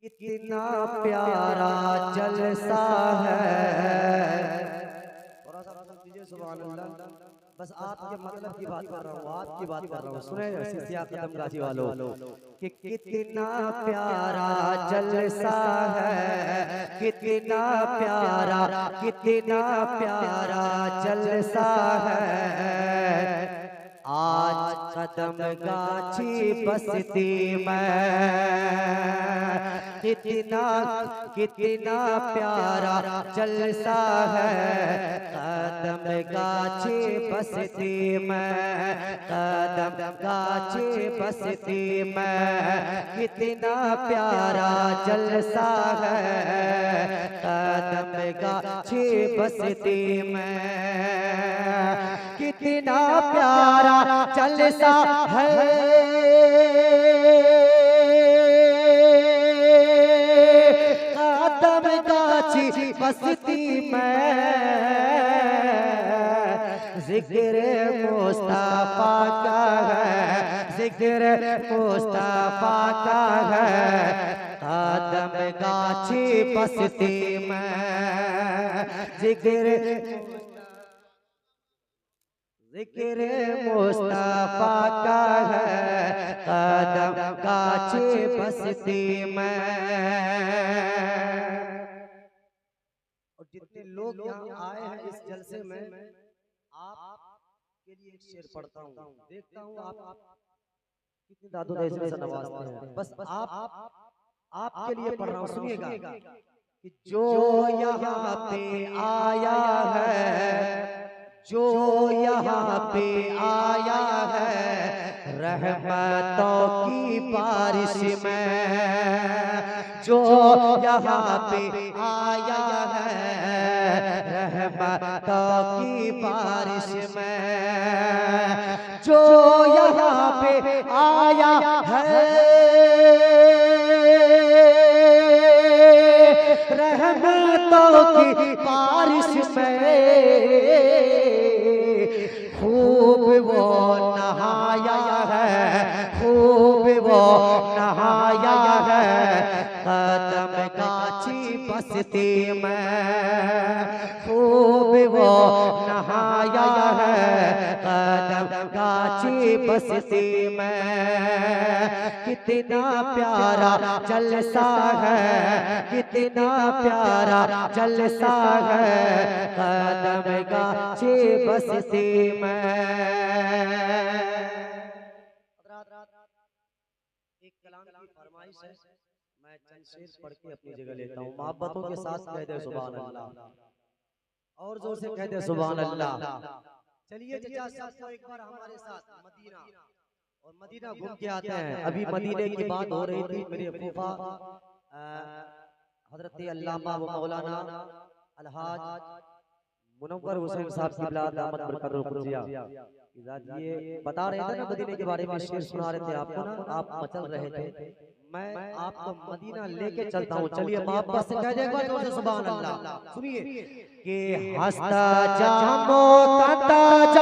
कितना प्यारा जलसा है। थोड़ा सा सुन लीजिए, सुभान अल्लाह। बस आपके मतलब की बात कर रहा हूँ, आपकी बात कर रहा हूँ। सुने सिया कदम गाजी वालों कि कितना प्यारा जलसा है, कितना प्यारा जलसा है। आज कदम गाछी बसती में कितना प्यारा जलसा है। कदम गाछी बसती में, कदम गाछी बसती में कितना प्यारा जलसा है। कदम गाछी बसती में कितना प्यारा जलसा है। कदम गाछी बसती में जिक्र मुस्तफा का है, जिक्र मुस्तफा का है। कदम गाछी बसती में जिक्र मुस्तफा का है। कदम गाछी बसती में। और जितने लोग यहाँ आए हैं इस जलसे में, आप के लिए एक शेर पढ़ता हूँ। देखता हूँ आप कितने दादू दादी से नवाजते हैं। बस आपके लिए पढ़ रहा हूँ, सुनिएगा कि जो यहाँ पे आया है, जो यहाँ पे आया है रहमतों की बारिश में। जो यहाँ पे आया है रहमतों की बारिश में। जो यहाँ पे आया है रहमतों की बारिश में, खूब वो नहाया है, खूब वो नहाया है। कदम गाछी बसती में खूब वो नहाया है। कदम गाछी बसती में कितना प्यारा जलसा है, कितना प्यारा जलसा है। कदम गाछी बसती में। एक कलाम की फरमाइश है, मैं चंद शेर पढ़ के अपनी जगह लेता हूँ। मोहब्बतों के साथ कह दे सुभान अल्लाह, और जोर से कह दे सुभान अल्लाह। चलिए चचा सबको एक बार हमारे साथ मदीना और मदीना घूम के आते हैं। अभी मदीने की बात हो रही थी, मेरे फूफा हजरत अल्लामा व मौलाना अलहाज मुनव्वर हुसैन साहब की बिलाद दामत बरकतुल कुर्सिया ये बता रहे थे ना, मदीने के बारे में शेर सुना रहे थे आपको ना, आप मचल रहे थे। मैं आपको मदीना लेके चलता हूँ। चलिए मोहब्बत से कह दे एक बार जोर से सुभान अल्लाह। सुनिए कि हंसता जामो काता